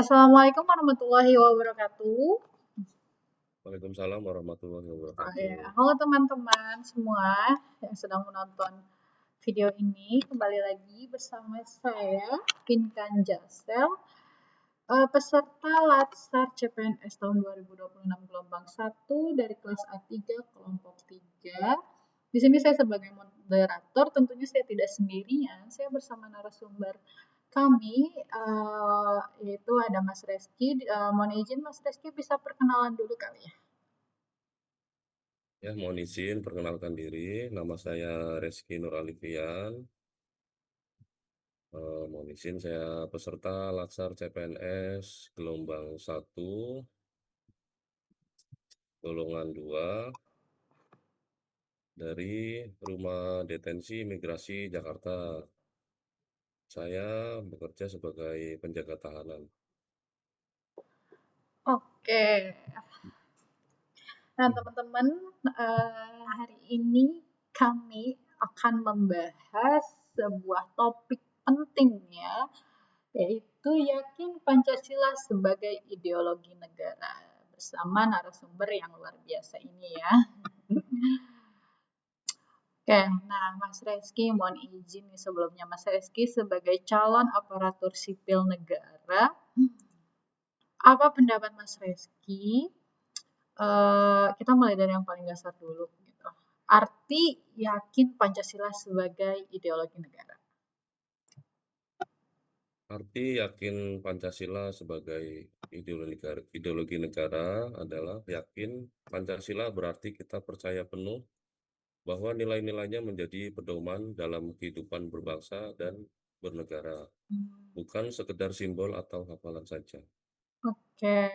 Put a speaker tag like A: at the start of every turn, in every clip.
A: Assalamualaikum warahmatullahi wabarakatuh.
B: Waalaikumsalam warahmatullahi
A: Oh
B: wabarakatuh.
A: ya, halo teman-teman semua yang sedang menonton video ini. Kembali lagi bersama saya, Pinkan Jasel, peserta Latsar CPNS tahun 2026 gelombang 1 dari kelas A3 kelompok 3. Di sini saya sebagai moderator, tentunya saya tidak sendirian. Saya bersama narasumber kami, yaitu ada Mas Reski. Mohon izin Mas Reski bisa perkenalan dulu kali ya.
B: Ya, mohon izin perkenalkan diri. Nama saya Reski Nur Alifian. Mohon izin saya peserta Latsar CPNS gelombang 1, golongan 2 dari Rumah Detensi Imigrasi Jakarta. Saya bekerja sebagai penjaga tahanan.
A: Oke, nah teman-teman, hari ini kami akan membahas sebuah topik penting ya, yaitu yakin Pancasila sebagai ideologi negara bersama narasumber yang luar biasa ini ya. Oke, nah Mas Reski mohon izin nih sebelumnya Mas Reski sebagai calon aparatur sipil negara, apa pendapat Mas Reski? Kita mulai dari yang paling dasar dulu gitu. Arti yakin Pancasila sebagai ideologi negara.
B: Arti yakin Pancasila sebagai ideologi negara adalah yakin Pancasila berarti kita percaya penuh bahwa nilai-nilainya menjadi pedoman dalam kehidupan berbangsa dan bernegara,
A: Hmm,
B: bukan sekedar simbol atau hafalan saja.
A: Oke.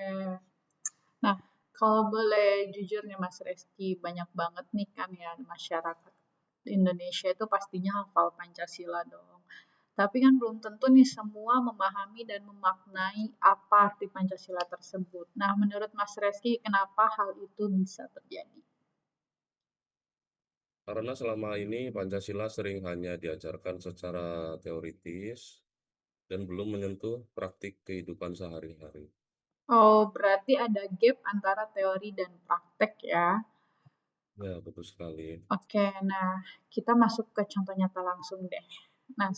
A: Nah, kalau boleh jujur nih Mas Reski, banyak banget nih kan ya masyarakat Indonesia itu pastinya hafal Pancasila dong. Tapi kan belum tentu nih semua memahami dan memaknai apa arti Pancasila tersebut. Nah, menurut Mas Reski, kenapa hal itu bisa terjadi?
B: Karena selama ini Pancasila sering hanya diajarkan secara teoritis dan belum menyentuh praktik kehidupan sehari-hari.
A: Oh, berarti ada gap antara teori dan praktek ya.
B: Ya, betul sekali.
A: Oke, nah kita masuk ke contoh nyata langsung deh. Nah,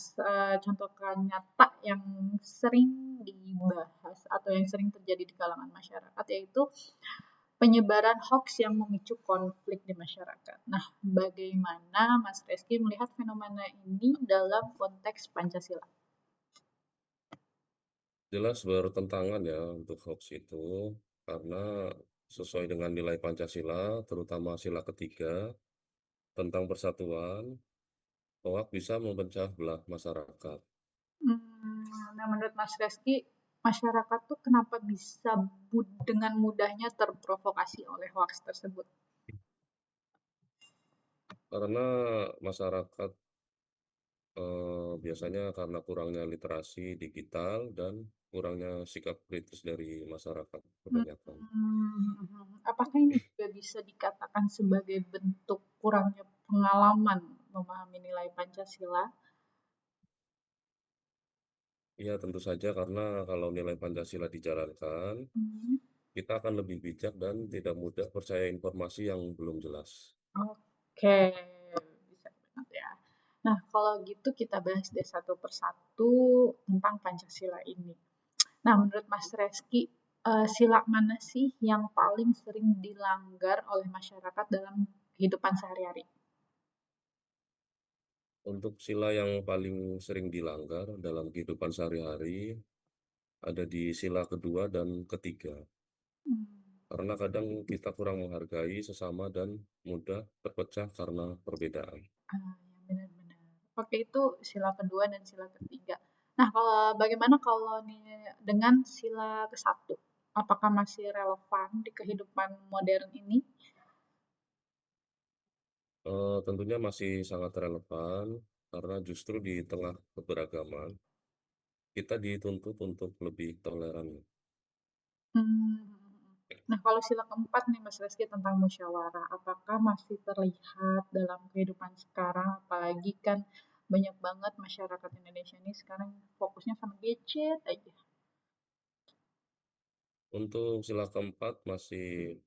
A: contoh nyata yang sering dibahas atau yang sering terjadi di kalangan masyarakat yaitu penyebaran hoax yang memicu konflik di masyarakat. Nah, bagaimana Mas Reski melihat fenomena ini dalam konteks Pancasila?
B: Jelas bertentangan ya untuk hoax itu, karena sesuai dengan nilai Pancasila, terutama sila ketiga tentang persatuan, hoax bisa memecah belah masyarakat.
A: Nah, menurut Mas Reski, masyarakat tuh kenapa bisa dengan mudahnya terprovokasi oleh hoax tersebut?
B: Karena masyarakat biasanya karena kurangnya literasi digital dan kurangnya sikap kritis dari masyarakat kebanyakan.
A: Apakah ini juga bisa dikatakan sebagai bentuk kurangnya pengalaman memahami nilai Pancasila?
B: Ya, tentu saja karena kalau nilai Pancasila dijalankan,
A: Hmm,
B: kita akan lebih bijak dan tidak mudah percaya informasi yang belum jelas.
A: Oke, bisa banget ya. Nah, kalau gitu kita bahas deh satu persatu tentang Pancasila ini. Nah, menurut Mas Reski, sila mana sih yang paling sering dilanggar oleh masyarakat dalam kehidupan sehari-hari?
B: Untuk sila yang paling sering dilanggar dalam kehidupan sehari-hari ada di sila kedua dan ketiga.
A: Hmm.
B: Karena kadang kita kurang menghargai sesama dan mudah terpecah karena perbedaan.
A: Ya benar-benar. Oke, itu sila kedua dan sila ketiga. Nah, kalau bagaimana kalau nih dengan sila ke-1? Apakah masih relevan di kehidupan modern ini?
B: Tentunya masih sangat relevan karena justru di tengah keberagaman kita dituntut untuk lebih toleran.
A: Hmm. Nah, kalau sila keempat nih Mas Reski tentang musyawarah, apakah masih terlihat dalam kehidupan sekarang? Apalagi kan banyak banget masyarakat Indonesia ini sekarang fokusnya sama gadget aja.
B: Untuk sila keempat masih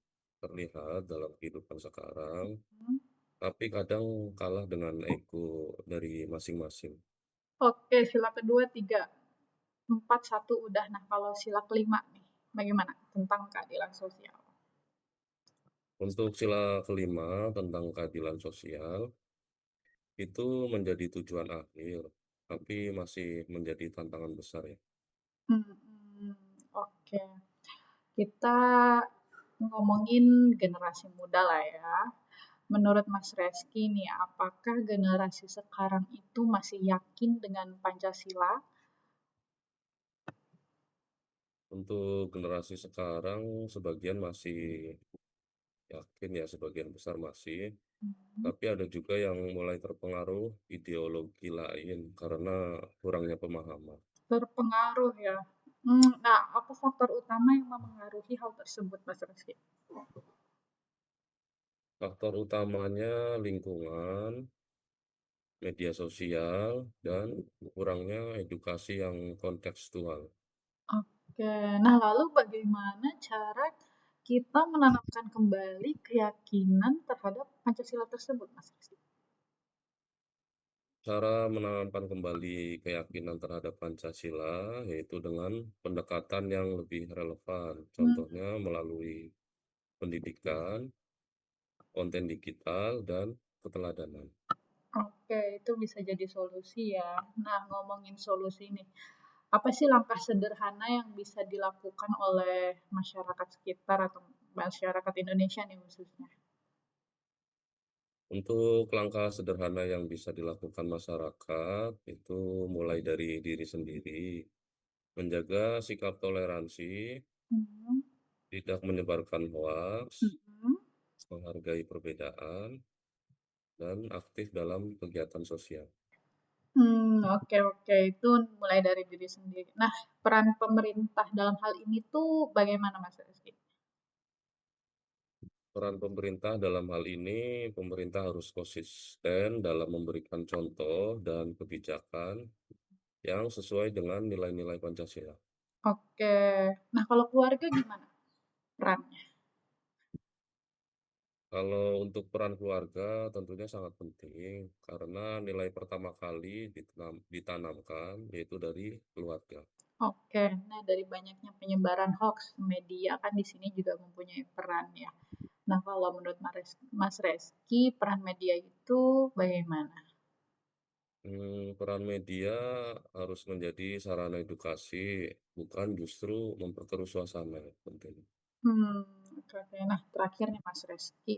B: terlihat dalam kehidupan sekarang,
A: Hmm.
B: tapi kadang kalah dengan ego dari masing-masing.
A: Oke, sila kedua 3, 4, 1 udah. Nah, kalau sila kelima nih, bagaimana tentang keadilan sosial?
B: Untuk sila kelima tentang keadilan sosial, itu menjadi tujuan akhir, tapi masih menjadi tantangan besar ya.
A: Hmm, oke. Kita ngomongin generasi muda lah ya. Menurut Mas Reski nih, apakah generasi sekarang itu masih yakin dengan Pancasila?
B: Untuk generasi sekarang, sebagian masih yakin ya, sebagian besar masih,
A: Hmm,
B: tapi ada juga yang mulai terpengaruh ideologi lain karena kurangnya pemahaman.
A: berpengaruh ya. Nah, apa faktor utama yang memengaruhi hal tersebut, Mas Reski?
B: Faktor utamanya lingkungan, media sosial, dan kurangnya edukasi yang kontekstual.
A: Oke, nah lalu bagaimana cara kita menanamkan kembali keyakinan terhadap Pancasila tersebut, Mas Reski?
B: Cara menanamkan kembali keyakinan terhadap Pancasila yaitu dengan pendekatan yang lebih relevan,
A: Hmm,
B: contohnya melalui pendidikan, konten digital, dan keteladanan.
A: oke, itu bisa jadi solusi ya. Nah, ngomongin solusi nih, apa sih langkah sederhana yang bisa dilakukan oleh masyarakat sekitar atau masyarakat Indonesia nih khususnya?
B: Untuk langkah sederhana yang bisa dilakukan masyarakat itu mulai dari diri sendiri, menjaga sikap toleransi,
A: Hmm,
B: tidak menyebarkan hoaks,
A: mhm.
B: menghargai perbedaan, dan aktif dalam kegiatan sosial.
A: Oke oke, itu mulai dari diri sendiri. Nah, peran pemerintah dalam hal ini tuh bagaimana, Mas Rizky?
B: Peran pemerintah dalam hal ini, pemerintah harus konsisten dalam memberikan contoh dan kebijakan yang sesuai dengan nilai-nilai Pancasila.
A: Oke. Nah, kalau keluarga gimana perannya?
B: Kalau untuk peran keluarga tentunya sangat penting karena nilai pertama kali ditanamkan yaitu dari keluarga.
A: Oke. Nah, dari banyaknya penyebaran hoax, media kan di sini juga mempunyai peran ya. Nah, kalau menurut Mas Reski, peran media itu bagaimana?
B: Peran media harus menjadi sarana edukasi, bukan justru memperkeruh suasana. Penting.
A: Oke, oke. Nah, terakhir nih Mas Reski.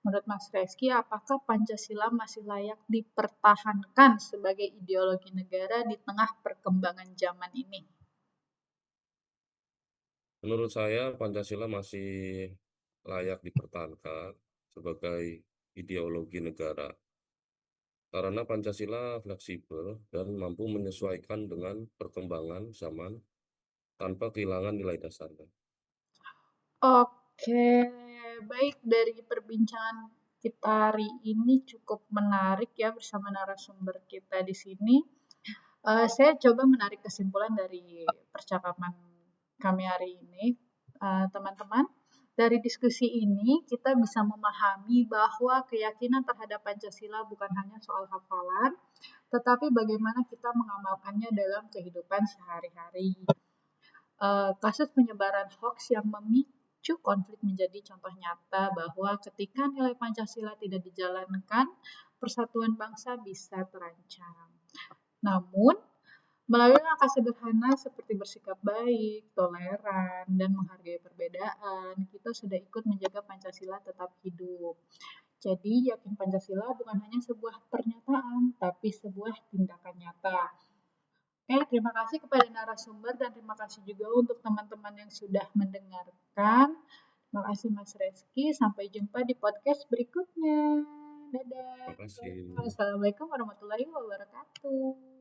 A: Menurut Mas Reski, apakah Pancasila masih layak dipertahankan sebagai ideologi negara di tengah perkembangan zaman ini?
B: Menurut saya, Pancasila masih layak dipertahankan sebagai ideologi negara karena Pancasila fleksibel dan mampu menyesuaikan dengan perkembangan zaman tanpa kehilangan nilai dasarnya.
A: Oke, baik dari perbincangan kita hari ini cukup menarik ya bersama narasumber kita di sini. Saya coba menarik kesimpulan dari percakapan kami hari ini, teman-teman. Dari diskusi ini kita bisa memahami bahwa keyakinan terhadap Pancasila bukan hanya soal hafalan, tetapi bagaimana kita mengamalkannya dalam kehidupan sehari-hari. Kasus penyebaran hoax yang memicu konflik menjadi contoh nyata bahwa ketika nilai Pancasila tidak dijalankan, persatuan bangsa bisa terancam. Namun, melalui langkah sederhana seperti bersikap baik, toleran, dan menghargai perbedaan, kita sudah ikut menjaga Pancasila tetap hidup. Jadi, yakin Pancasila bukan hanya sebuah pernyataan, tapi sebuah tindakan nyata. Oke, terima kasih kepada narasumber dan terima kasih juga untuk teman-teman yang sudah mendengarkan. Terima kasih Mas Reski. Sampai jumpa di podcast berikutnya. Dadah.
B: Terima kasih.
A: Assalamualaikum warahmatullahi wabarakatuh.